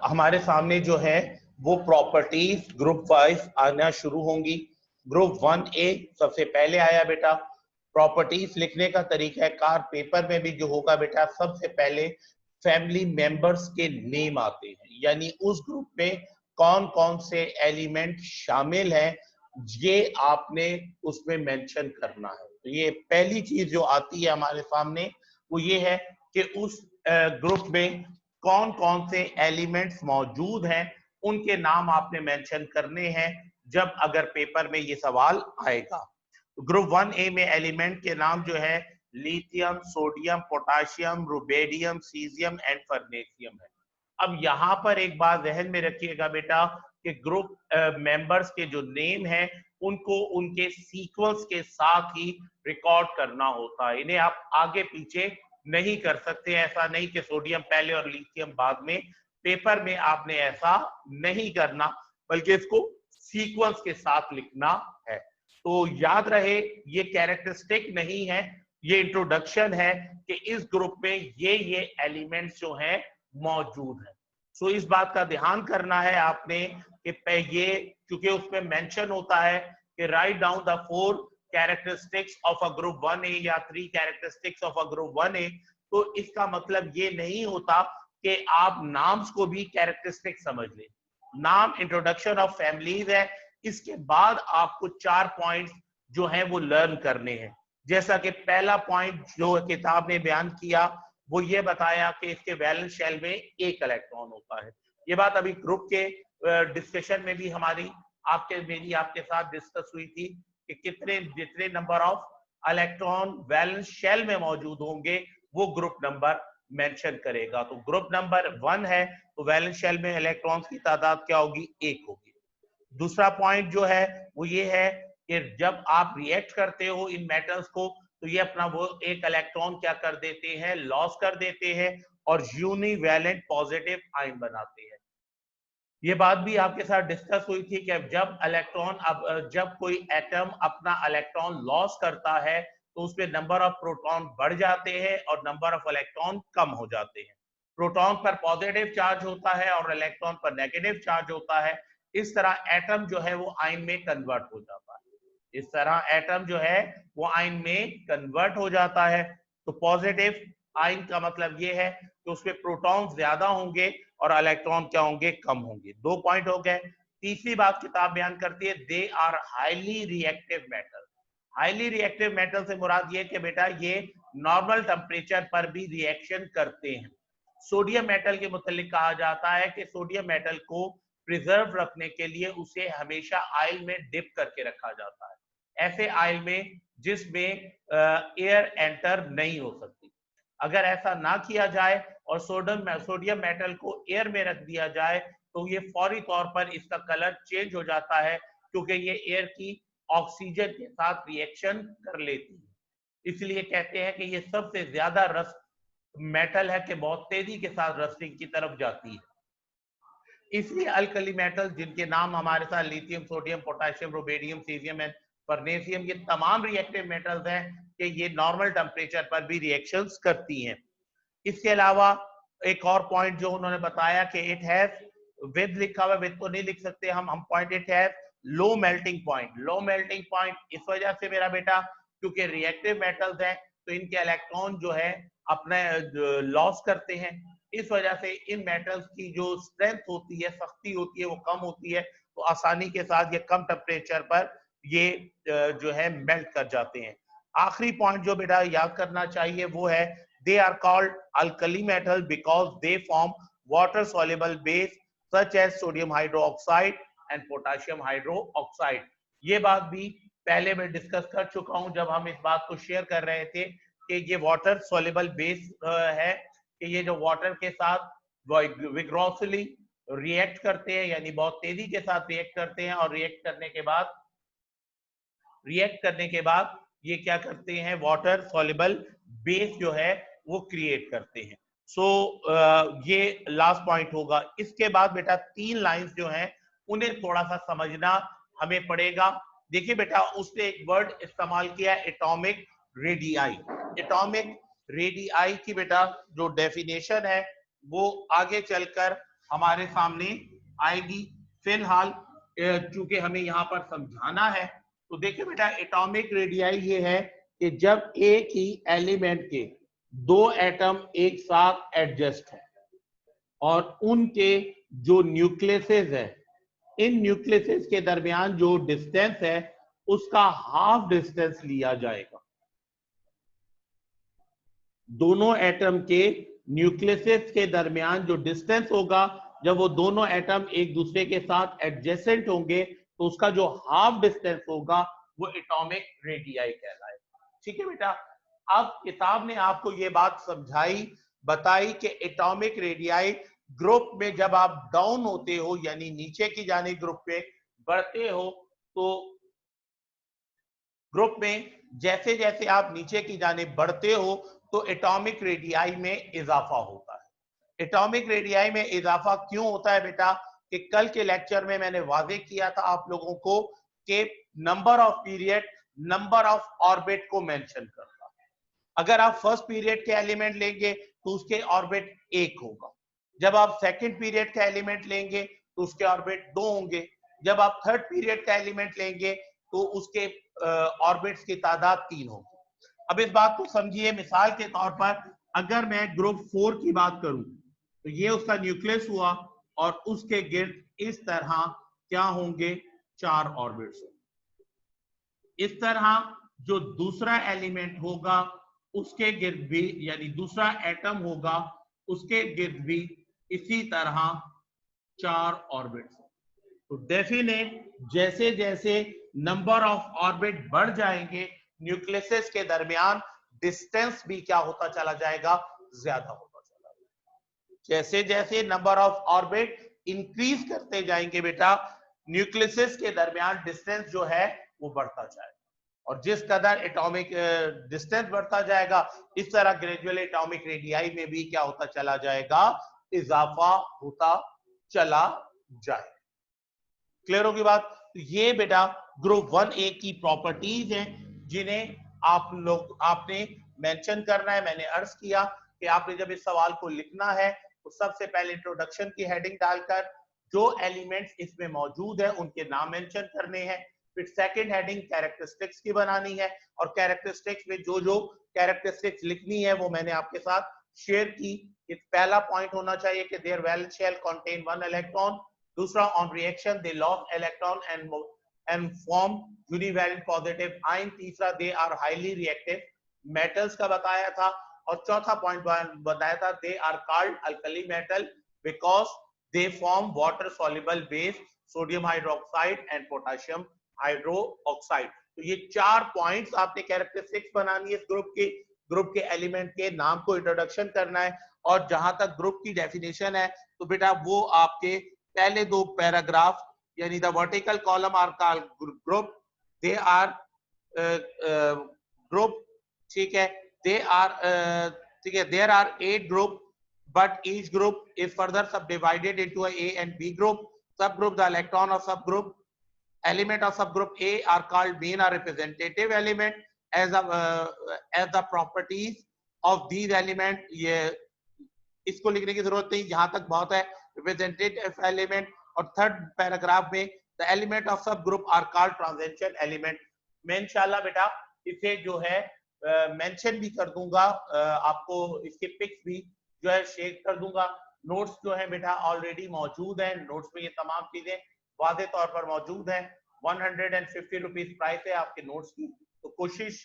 हमारे सामने जो है वो प्रॉपर्टीज ग्रुप वाइज आना शुरू होंगी। ग्रुप 1A सबसे पहले आया बेटा। प्रॉपर्टीज लिखने का तरीका कार पेपर में भी जो होगा बेटा, सबसे पहले फैमिली मेंबर्स के नेम आते हैं, यानी उस ग्रुप में कौन कौन से एलिमेंट शामिल हैं ये आपने उसमें मेंशन करना है। तो ये पहली चीज जो आती है हमारे सामने वो ये है कि उस ग्रुप में कौन कौन से एलिमेंट्स मौजूद हैं उनके नाम आपने मेंशन करने हैं जब अगर पेपर में ये सवाल आएगा। ग्रुप 1A में एलिमेंट के नाम जो है lithium, sodium, potassium, rubidium, caesium and francium है। अब यहाँ पर एक बात ध्यान में रखिएगा बेटा कि ग्रुप मेंबर्स के जो नेम है उनको उनके सीक्वेंस के साथ ही रिकॉर्ड करना होता है, इन्हें आप आगे पीछे नहीं कर सकते। ऐसा नहीं कि सोडियम पहले और लिथियम बाद में, पेपर में आपने ऐसा नहीं करना, बल्कि इसको सीक्वेंस के साथ लिखना है। तो याद रहे ये कैरेक्टरिस्टिक नहीं है, ये इंट्रोडक्शन है कि इस ग्रुप में ये एलिमेंट्स जो हैं मौजूद है। सो इस बात का ध्यान करना है आपने कि ये क्योंकि उसमें मेंशन होता है कि write down the 4 characteristics of a group 1A या 3 characteristics of a group 1A, तो इसका मतलब ये नहीं होता कि आप नाम्स को भी कैरेक्टरिस्टिक समझ लें। नाम इंट्रोडक्शन ऑफ फैमिलीज है, इसके बाद आपको 4 पॉइंट्स जो हैं वो लर्न करने हैं। जैसा कि पहला पॉइंट जो किताब ने बयान किया वो ये बताया कि इसके वैलेंस शेल में 1 इलेक्ट्रॉन होता है। ये बात अभी ग्रुप के डिस्कशन में भी मेरी आपके साथ डिस्कस हुई थी कि जितने number of electron valence shell में मौजूद होंगे वो ग्रुप नंबर मेंशन करेगा। तो ग्रुप नंबर 1 है तो वैलेंस शेल में इलेक्ट्रॉन्स की तादाद क्या होगी? 1 होगी। दूसरा पॉइंट जो है वो ये है कि जब आप रिएक्ट करते हो इन मेटल्स को तो ये अपना वो 1 इलेक्ट्रॉन क्या कर देते हैं? लॉस कर देते हैं और यूनिवैलेंट पॉजिटिव आयन बनाते हैं। ये बात भी आपके साथ डिस्कस हुई थी कि जब कोई एटम अपना इलेक्ट्रॉन लॉस करता है तो उसमें नंबर ऑफ प्रोटॉन बढ़ जाते हैं और नंबर ऑफ इलेक्ट्रॉन कम हो जाते हैं। प्रोटॉन पर पॉजिटिव चार्ज होता है और इलेक्ट्रॉन पर नेगेटिव चार्ज होता है। इस तरह एटम जो है वो आयन में कन्वर्ट हो जाता है। इस तरह एटम जो है वो आयन में कन्वर्ट हो जाता है। तो पॉजिटिव आयन का मतलब ये है कि उसमें प्रोटॉन ज्यादा होंगे और इलेक्ट्रॉन क्या होंगे? कम होंगे। 2 पॉइंट हो गए। तीसरी बात किताब बयान करती है they are highly reactive metal. Highly reactive metal से मुराद ये कि बेटा ये नॉर्मल टेम्परेचर पर भी रिएक्शन करते हैं। सोडियम मेटल के मुतालिक कहा जाता है कि सोडियम मेटल को प्रिजर्व रखने के लिए उसे हमेशा ऑयल में डिप करके रखा जाता है, ऐसे ऑयल में जिसमें एयर एंटर नहीं हो सकती। अगर ऐसा ना किया जाए और सोडियम मेटल को एयर में रख दिया जाए तो ये फौरी तौर पर इसका कलर चेंज हो जाता है क्योंकि ये एयर की ऑक्सीजन के साथ रिएक्शन कर लेती है। इसलिए कहते हैं कि ये सबसे ज्यादा रस्ट मेटल है कि बहुत तेजी के साथ रस्टिंग की तरफ जाती है। इसलिए अल्कली मेटल जिनके नाम हमारे साथ lithium, sodium, potassium, rubidium, caesium and francium, ये तमाम रिएक्टिव मेटल्स हैं कि ये नॉर्मल टेम्परेचर पर भी रिएक्शंस करती हैं। इसके अलावा एक और पॉइंट जो उन्होंने बताया कि इट हैज विद लिखा हुआ, विद तो नहीं लिख सकते हम point it has low melting point. Low melting point इस वजह से मेरा बेटा क्योंकि रिएक्टिव मेटल्स हैं तो इनके इलेक्ट्रॉन जो है अपने लॉस करते हैं। इस वजह से इन मेटल्स की जो स्ट्रेंथ होती है, सख्ती होती है, वो कम होती है, तो आसानी के साथ ये कम टेम्परेचर पर ये जो है मेल्ट कर जाते हैं। आखिरी पॉइंट जो बेटा याद करना चाहिए वो है they are called alkali metal because they form water soluble base such as sodium hydroxide and potassium hydroxide। ये बात भी पहले मैं डिस्कस कर चुका हूं जब हम इस बात को शेयर कर रहे थे कि ये वाटर सोल्यूबल बेस है कि ये जो वाटर के साथ विग्रोसली रिएक्ट करते हैं, यानी बहुत तेजी के साथ रिएक्ट करते हैं और रिएक्ट करने के बाद ये क्या करते हैं? वाटर सोल्यूबल बेस जो है वो क्रिएट करते हैं। ये लास्ट पॉइंट होगा। इसके बाद बेटा 3 लाइंस जो हैं उन्हें थोड़ा सा समझना हमें पड़ेगा। देखिए बेटा उसने एक वर्ड इस्तेमाल किया एटॉमिक रेडियाई। एटॉमिक रेडियाई की बेटा जो डेफिनेशन है वो आगे चलकर हमारे सामने आएगी। फिलहाल चूंकि हमें यहाँ पर समझाना है, तो देखिए बेटा एटॉमिक रेडियाई ये है कि जब एक ही एलिमेंट के दो एटम एक साथ एडजस्ट है और उनके जो न्यूक्लियसेस है, इन न्यूक्लियसेस के दरमियान जो डिस्टेंस है उसका हाफ डिस्टेंस लिया जाएगा। दोनों एटम के न्यूक्लियसेस के दरमियान जो डिस्टेंस होगा, जब वो दोनों एटम एक दूसरे के साथ एडजेसेंट होंगे, तो उसका जो हाफ डिस्टेंस होगा वो एटॉमिक रेडियाई कहलाएगा। ठीक है बेटा, अब किताब ने आपको ये बात समझाई बताई कि एटॉमिक रेडियाई ग्रुप में जब आप डाउन होते हो यानी नीचे की जाने ग्रुप पे बढ़ते हो, तो ग्रुप में जैसे जैसे आप नीचे की जाने बढ़ते हो तो एटॉमिक रेडियाई में इजाफा होता है। एटॉमिक रेडियाई में इजाफा क्यों होता है बेटा, कि कल के लेक्चर में मैंने वादे किया था आप लोगों को कि number of period number of orbit को मेंशन करता है। अगर आप फर्स्ट पीरियड के एलिमेंट लेंगे तो उसके ऑर्बिट 1 होगा, जब आप सेकंड पीरियड का एलिमेंट लेंगे तो उसके ऑर्बिट 2 होंगे, जब आप थर्ड पीरियड का एलिमेंट लेंगे तो उसके ऑर्बिट्स की तादाद 3 होगी। अब इस बात को समझिए, मिसाल के तौर पर अगर मैं ग्रुप 4 की बात करूं तो ये उसका न्यूक्लियस हुआ और उसके गिर्द इस तरह क्या होंगे, 4 ऑर्बिट्स। इस तरह जो दूसरा एलिमेंट होगा उसके गिर्द भी, यानी दूसरा एटम होगा उसके गिर्द भी इसी तरह 4 ऑर्बिट्स। तो डेफिनेट जैसे जैसे नंबर ऑफ ऑर्बिट बढ़ जाएंगे, न्यूक्लियस के दरमियान डिस्टेंस भी क्या होता चला जाएगा, ज्यादा होता चला जाएगा। जैसे जैसे नंबर ऑफ ऑर्बिट इंक्रीज करते जाएंगे बेटा, न्यूक्लियस के दरमियान डिस्टेंस जो है वो बढ़ता जाएगा, और जिस कदर एटॉमिक डिस्टेंस बढ़ता जाएगा, इस तरह ग्रेजुअली एटॉमिक रेडियाई में भी क्या होता चला जाएगा, इजाफा होता चला जाए। क्लियर होगी बात? तो ये बेटा ग्रुप 1A की प्रॉपर्टीज हैं जिन्हें आपने मेंशन करना है। मैंने अर्ज किया कि आपने जब इस सवाल को लिखना है तो सबसे पहले इंट्रोडक्शन की हेडिंग डालकर जो एलिमेंट्स इसमें मौजूद है उनके नाम मेंशन करने हैं। फिर सेकंड हेडिंग कैरेक्टरिस्टिक्स की बनानी है, और कैरेक्टरिस्टिक्स में जो जो कैरेक्टरिस्टिक्स लिखनी है वो मैंने आपके साथ शेयर की। पहला पॉइंट होना चाहिए कि their valence shell contain 1 electron, दूसरा on reaction they lose electron and form univalent positive ion, तीसरा they are highly reactive metals का बताया था, और चौथा पॉइंट बताया था they are called alkali metal because they form water soluble base, sodium hydroxide and potassium hydroxide. तो ये 4 पॉइंट्स आपने कैरेक्टरिस्टिक्स बनानी है इस ग्रुप के एलिमेंट के नाम को इंट्रोडक्शन करना है। और जहां तक ग्रुप की डेफिनेशन है तो बेटा वो आपके पहले 2 पैराग्राफ, यानी the vertical column are called group, they are group, ठीक है, दे आर ठीक है, there are 8 group but each group is further subdivided into a and B group. Subgroup, the electron of subgroup, element of subgroup A are called main or representative element as the properties of these element, ये इसको लिखने की जरूरत नहीं, जहां तक बहुत है representative element। और थर्ड पैराग्राफ में the element of subgroup are called transition element। मैं इंशाल्लाह बेटा इसे जो है मेंशन भी कर दूंगा, आपको इसके पिक्स भी जो है शेयर कर दूंगा। नोट्स जो है बेटा ऑलरेडी मौजूद है, नोट्स में ये तमाम चीजें वादे तौर पर मौजूद हैं। 150 रुपीज प्राइस है आपके नोट्स की, तो कोशिश